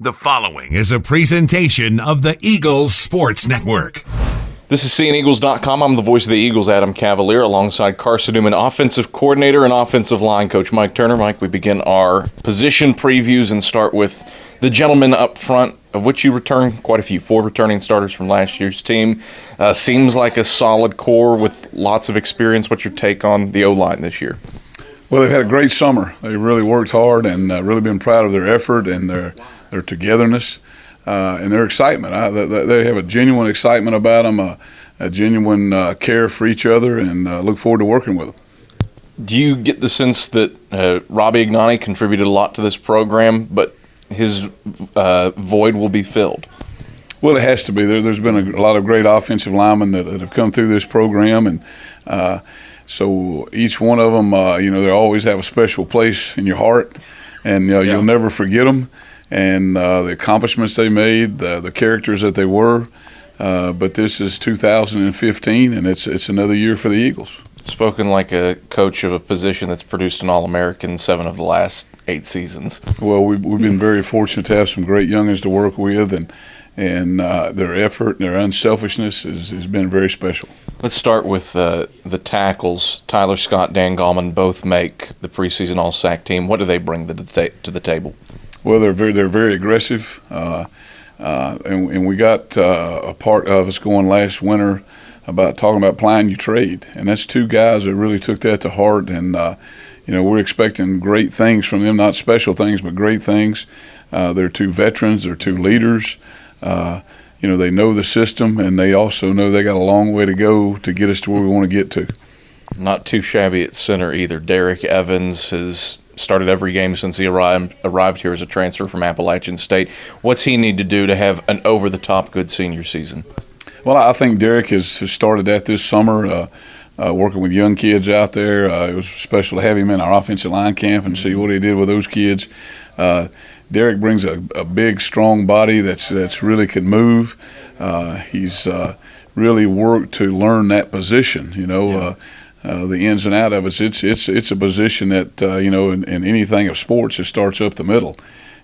The following is a presentation of the Eagles Sports Network. This is SeeingEagles.com. I'm the voice of the Eagles, Adam Cavalier, alongside Carson-Newman offensive coordinator and offensive line coach Mike Turner. Mike, we begin our position previews and start with the gentleman up front, of which you return quite a few, 4 returning starters from last year's team. Seems like a solid core with lots of experience. What's your take on the O-line this year? Well, they've had a great summer. They really worked hard and really been proud of their effort and their togetherness and their excitement. They have a genuine excitement about them, a genuine care for each other, and look forward to working with them. Do you get the sense that Robbie Ignani contributed a lot to this program, but his void will be filled? Well, it has to be. There's been a lot of great offensive linemen that have come through this program, and so each one of them, they always have a special place in your heart, and you'll never forget them. And the accomplishments they made, the characters that they were. But this is 2015, and it's another year for the Eagles. Spoken like a coach of a position that's produced an All-American 7 of the last 8 seasons. Well, we've been very fortunate to have some great youngins to work with, and their effort and their unselfishness has been very special. Let's start with the tackles. Tyler Scott, Dan Gallman both make the preseason All-SAC team. What do they bring to the table? Well, they're very aggressive, and we got a part of us going last winter about talking about applying your trade, and that's 2 guys that really took that to heart, and we're expecting great things from them, not special things, but great things. They're 2 veterans, they're 2 leaders. They know the system, and they also know they got a long way to go to get us to where we want to get to. Not too shabby at center either. Derek Evans has started every game since he arrived here as a transfer from Appalachian State. What's he need to do to have an over-the-top good senior season? Well, I think Derek has started that this summer, working with young kids out there. It was special to have him in our offensive line camp and see what he did with those kids. Derek brings a big, strong body that's really can move. He's really worked to learn that position, the ins and outs of it. It's a position that, in anything of sports, it starts up the middle.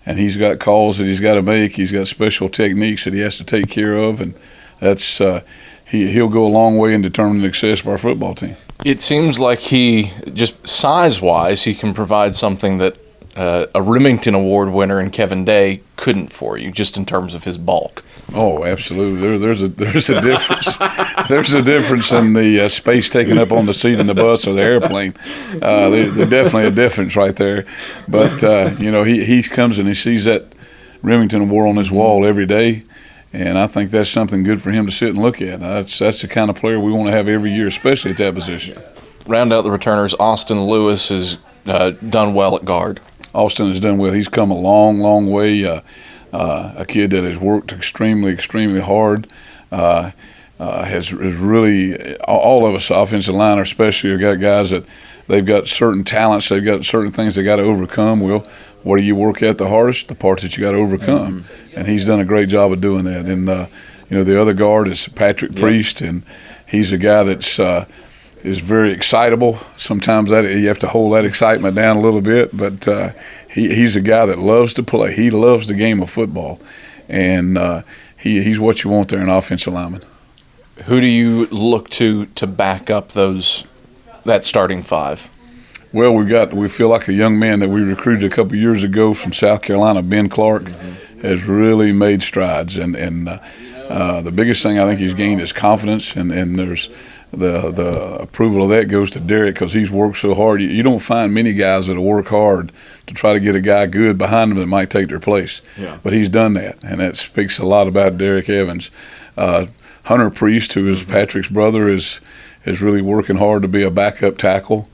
And he's got calls that he's got to make. He's got special techniques that he has to take care of. And that's he'll go a long way in determining the success of our football team. It seems like he, just size-wise, he can provide something that a Remington Award winner in Kevin Day couldn't for you, just in terms of his bulk. Oh, absolutely. There's a difference. There's a difference in the space taken up on the seat in the bus or the airplane. There's definitely a difference right there. But he comes and he sees that Remington Award on his wall every day, and I think that's something good for him to sit and look at. That's the kind of player we want to have every year, especially at that position. Round out the returners. Austin Lewis has done well at guard. Austin has done well. He's come a long, long way. A kid that has worked extremely, extremely hard. Has really, all of us, offensive line especially, have got guys that they've got certain talents. They've got certain things they got to overcome. Well, what do you work at the hardest? The part that you got to overcome. Mm-hmm. And he's done a great job of doing that. And the other guard is Patrick Priest, and he's a guy that's is very excitable. Sometimes you have to hold that excitement down a little bit, but he's a guy that loves to play. He loves the game of football, and he's what you want there in offensive lineman. Who do you look to back up that starting 5? Well, we feel like a young man that we recruited a couple years ago from South Carolina, Ben Clark, has really made strides, and the biggest thing I think he's gained is confidence, and there's the approval of that goes to Derek because he's worked so hard. You don't find many guys that'll work hard to try to get a guy good behind them that might take their place. Yeah. But he's done that, and that speaks a lot about Derek Evans. Hunter Priest, who is Patrick's brother, is really working hard to be a backup tackle.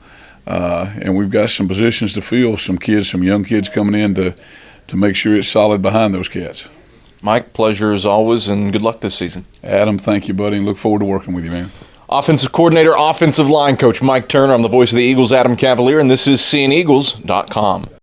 And we've got some positions to fill, some young kids coming in to make sure it's solid behind those cats. Mike, pleasure as always, and good luck this season. Adam, thank you, buddy, and look forward to working with you, man. Offensive coordinator, offensive line coach Mike Turner. I'm the voice of the Eagles, Adam Cavalier, and this is SeeingEagles.com.